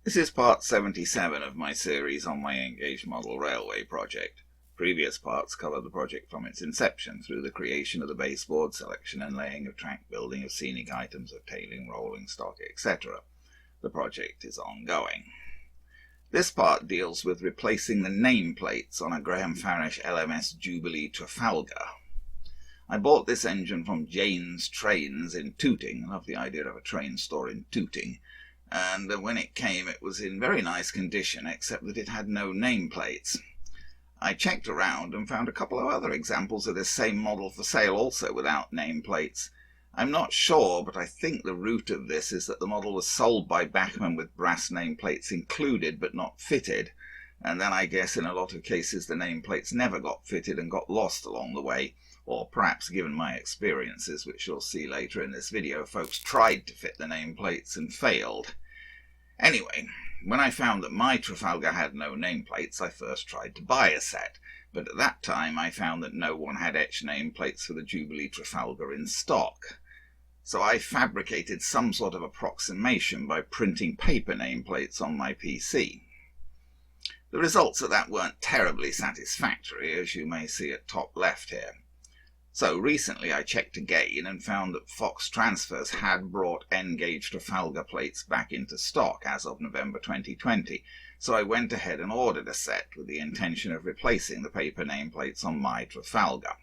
This is part 77 of my series on my Engaged Model Railway project. Previous parts cover the project from its inception through the creation of the baseboard, selection and laying of track, building of scenic items, of tailing, rolling stock, etc. The project is ongoing. This part deals with replacing the nameplates on a Graham Farish LMS Jubilee Trafalgar. I bought this engine from Jane's Trains in Tooting. I love the idea of a train store in Tooting. And when it came, it was in very nice condition, except that it had no nameplates. I checked around and found a couple of other examples of this same model for sale, also without nameplates. I'm not sure, but I think the root of this is that the model was sold by Bachmann with brass nameplates included but not fitted, and then I guess in a lot of cases the nameplates never got fitted and got lost along the way. Or perhaps, given my experiences, which you'll see later in this video, folks tried to fit the nameplates and failed. Anyway, when I found that my Trafalgar had no nameplates, I first tried to buy a set, but at that time I found that no one had etched nameplates for the Jubilee Trafalgar in stock. So I fabricated some sort of approximation by printing paper nameplates on my PC. The results of that weren't terribly satisfactory, as you may see at top left here. So recently I checked again and found that Fox Transfers had brought N-gauge Trafalgar plates back into stock as of November 2020, so I went ahead and ordered a set with the intention of replacing the paper nameplates on my Trafalgar.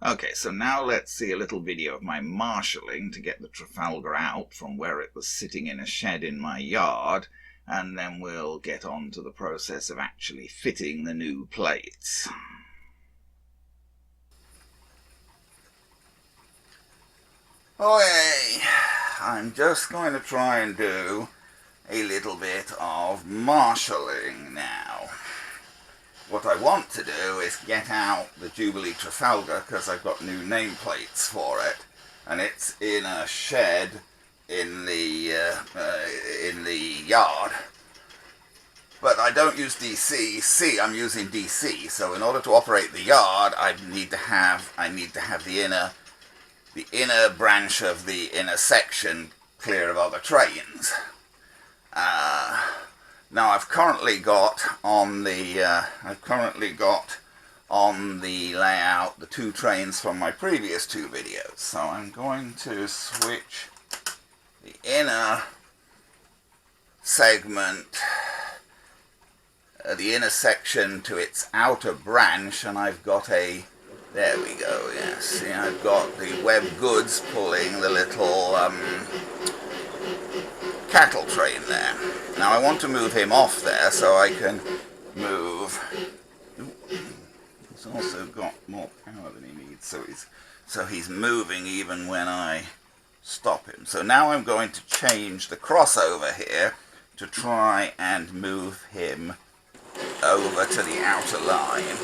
Okay, so now let's see a little video of my marshalling to get the Trafalgar out from where it was sitting in a shed in my yard, and then we'll get on to the process of actually fitting the new plates. Okay, I'm just going to try and do a little bit of marshalling now. What I want to do is get out the Jubilee Trafalgar because I've got new nameplates for it, and it's in a shed in the yard. But I don't use DC. I'm using DC. So in order to operate the yard, I need to have the inner branch of the inner section clear of other trains. Now I've currently got on the layout the two trains from my previous two videos. So I'm going to switch the inner segment, the inner section to its outer branch, and I've got a, there we go, yes, see, I've got the web goods pulling the little cattle train there. Now I want to move him off there so I can move, he's also got more power than he needs, so he's moving even when I stop him. So now I'm going to change the crossover here to try and move him over to the outer line.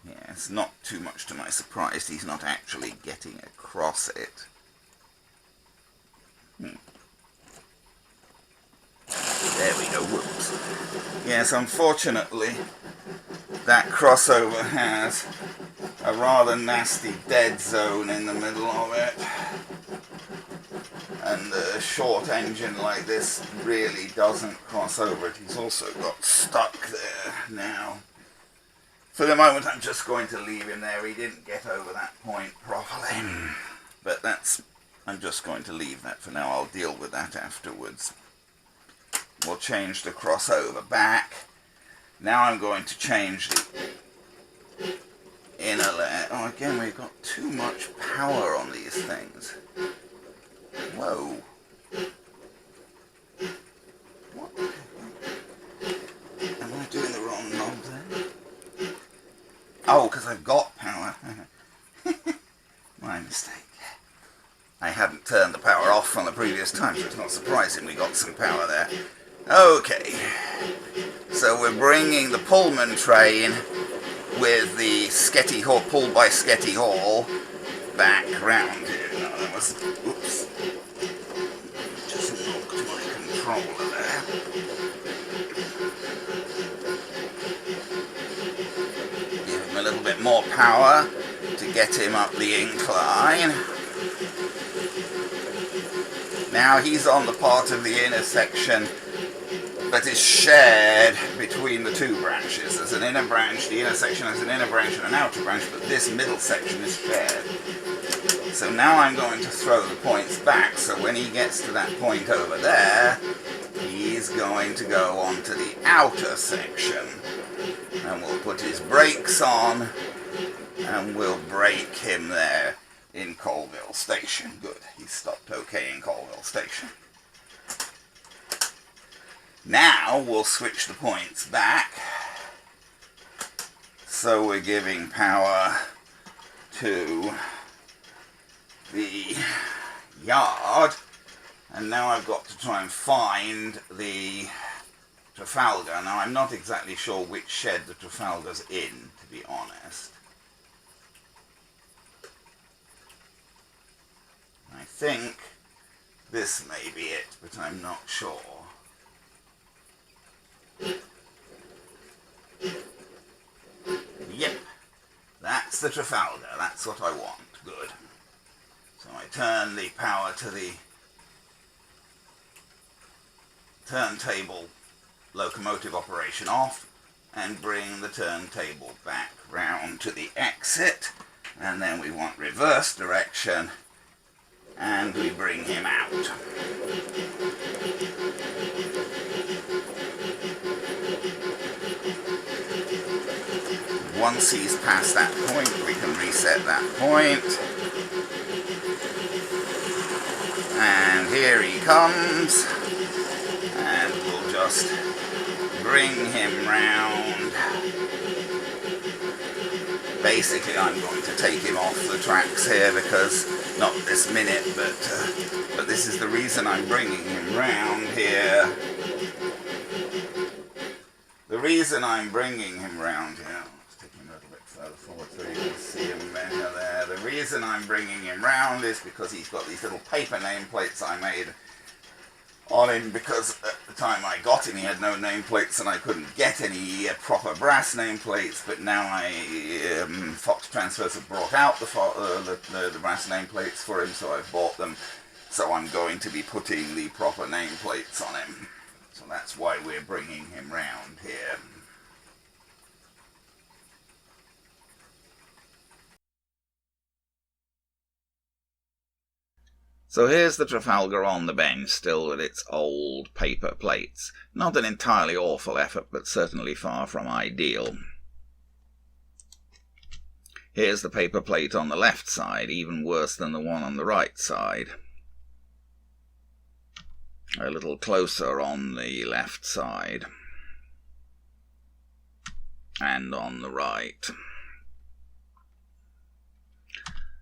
Yes, not too much to my surprise, he's not actually getting across it. There we go, whoops. Yes, unfortunately, that crossover has a rather nasty dead zone in the middle of it. And a short engine like this really doesn't cross over it. He's also got stuck there now. For the moment I'm just going to leave him there. He didn't get over that point properly. But I'm just going to leave that for now. I'll deal with that afterwards. We'll change the crossover back. Now I'm going to change the inner layer. Oh, again, we've got too much power on these things. Whoa. What? Am I doing the wrong knob there? Oh, because I've got power. My mistake. I hadn't turned the power off from the previous time, so it's not surprising we got some power there. Okay. So we're bringing the Pullman train with the Sketty Hall, pulled by Sketty Hall, back round here. No, that was, oops. Just knocked my controller there. Give him a little bit more power to get him up the incline. Now he's on the part of the inner section that is shared between the two branches. There's an inner branch, the inner section has an inner branch and an outer branch, but this middle section is shared. So now I'm going to throw the points back, so when he gets to that point over there, he's going to go on to the outer section. And we'll put his brakes on, and we'll brake him there in Colville Station. Good, he stopped okay in Colville Station. Now we'll switch the points back, so we're giving power to the yard, and now I've got to try and find the Trafalgar. Now I'm not exactly sure which shed the Trafalgar's in, to be honest. I think this may be it, but I'm not sure. Yep, that's the Trafalgar, that's what I want, good. So I turn the power to the turntable locomotive operation off and bring the turntable back round to the exit, and then we want reverse direction and we bring him out. Once he's past that point, we can reset that point. And here he comes. And we'll just bring him round. Basically, I'm going to take him off the tracks here because, not this minute, but this is the reason I'm bringing him round here. The reason I'm bringing him round here, let's take him a little bit further forward so you can see him better there. The reason I'm bringing him round is because he's got these little paper nameplates I made on him, because at the time I got him he had no nameplates and I couldn't get any proper brass nameplates, but now Fox Transfers have brought out the brass nameplates for him, so I've bought them. So I'm going to be putting the proper nameplates on him. So that's why we're bringing him round here. So here's the Trafalgar on the bench, still with its old paper plates. Not an entirely awful effort, but certainly far from ideal. Here's the paper plate on the left side, even worse than the one on the right side. A little closer on the left side. And on the right.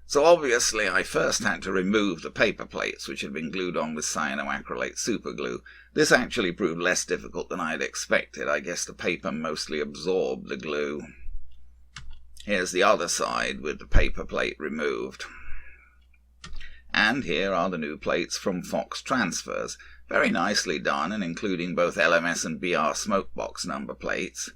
So obviously I first had to remove the paper plates, which had been glued on with cyanoacrylate superglue. This actually proved less difficult than I had expected. I guess the paper mostly absorbed the glue. Here's the other side with the paper plate removed. And here are the new plates from Fox Transfers. Very nicely done, and including both LMS and BR smokebox number plates.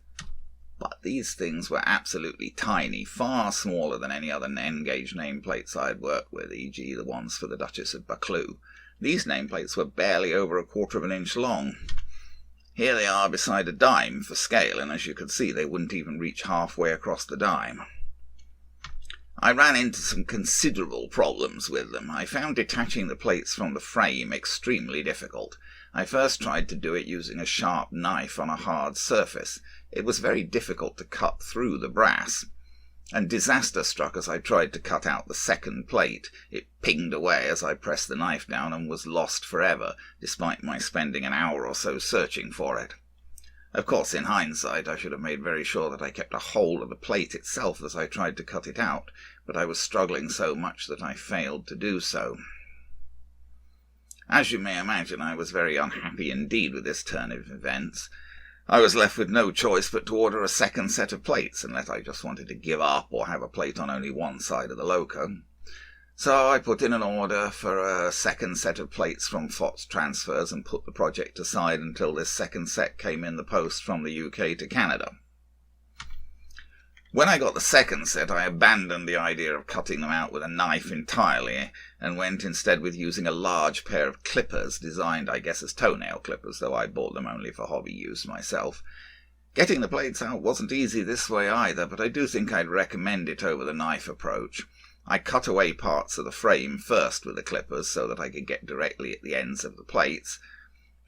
But these things were absolutely tiny, far smaller than any other N-gauge nameplates I'd worked with, e.g. the ones for the Duchess of Buccleuch. These nameplates were barely over 1/4 of an inch long. Here they are beside a dime for scale, and as you can see they wouldn't even reach halfway across the dime. I ran into some considerable problems with them. I found detaching the plates from the frame extremely difficult. I first tried to do it using a sharp knife on a hard surface. It was very difficult to cut through the brass, and disaster struck as I tried to cut out the second plate. It pinged away as I pressed the knife down and was lost forever, despite my spending an hour or so searching for it. Of course, in hindsight, I should have made very sure that I kept a hold of the plate itself as I tried to cut it out, but I was struggling so much that I failed to do so. As you may imagine, I was very unhappy indeed with this turn of events. I was left with no choice but to order a second set of plates, unless I just wanted to give up or have a plate on only one side of the loco. So I put in an order for a second set of plates from Fox Transfers and put the project aside until this second set came in the post from the UK to Canada. When I got the second set, I abandoned the idea of cutting them out with a knife entirely, and went instead with using a large pair of clippers, designed I guess as toenail clippers, though I bought them only for hobby use myself. Getting the plates out wasn't easy this way either, but I do think I'd recommend it over the knife approach. I cut away parts of the frame first with the clippers so that I could get directly at the ends of the plates,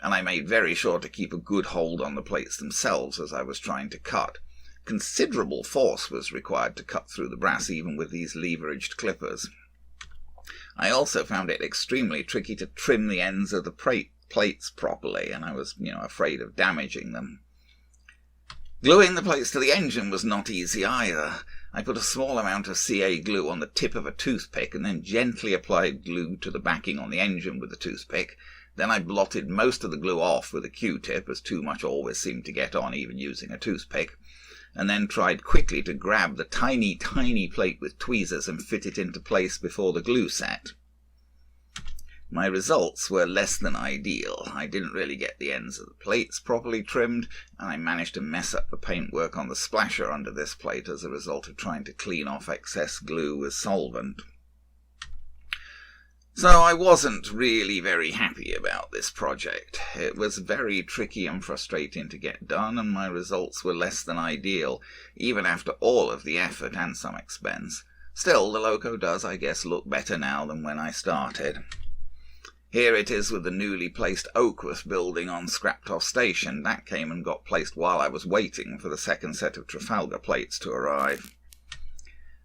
and I made very sure to keep a good hold on the plates themselves as I was trying to cut. Considerable force was required to cut through the brass even with these leveraged clippers. I also found it extremely tricky to trim the ends of the plates properly, and I was, afraid of damaging them. Gluing the plates to the engine was not easy either. I put a small amount of CA glue on the tip of a toothpick and then gently applied glue to the backing on the engine with the toothpick. Then I blotted most of the glue off with a Q-tip, as too much always seemed to get on even using a toothpick, and then tried quickly to grab the tiny plate with tweezers and fit it into place before the glue set. My results were less than ideal. I didn't really get the ends of the plates properly trimmed, and I managed to mess up the paintwork on the splasher under this plate as a result of trying to clean off excess glue with solvent. So I wasn't really very happy about this project. It was very tricky and frustrating to get done, and my results were less than ideal, even after all of the effort and some expense. Still, the loco does, I guess, look better now than when I started. Here it is with the newly placed Oakworth building on Scraptoff Station. That came and got placed while I was waiting for the second set of Trafalgar plates to arrive.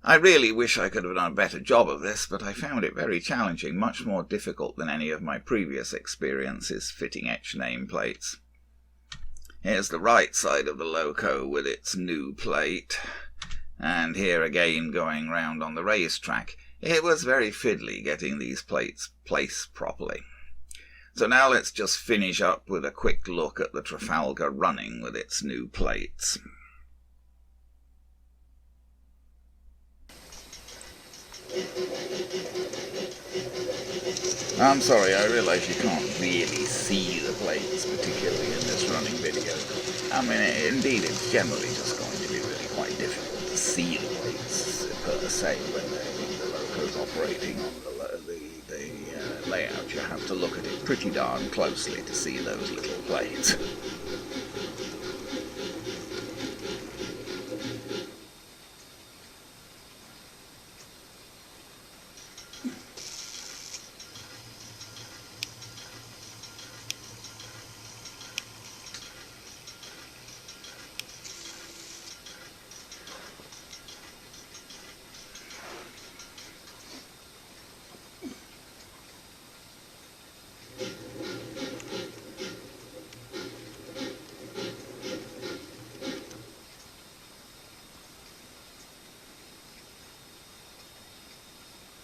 I really wish I could have done a better job of this, but I found it very challenging, much more difficult than any of my previous experiences fitting etched nameplates. Here's the right side of the loco with its new plate, and here again going round on the racetrack. It was very fiddly getting these plates placed properly. So now let's just finish up with a quick look at the Trafalgar running with its new plates. I'm sorry, I realise you can't really see the plates, particularly in this running video. I mean, indeed, it's generally just going to be really quite difficult to see the plates per se when the loco's operating on the layout. You have to look at it pretty darn closely to see those little plates.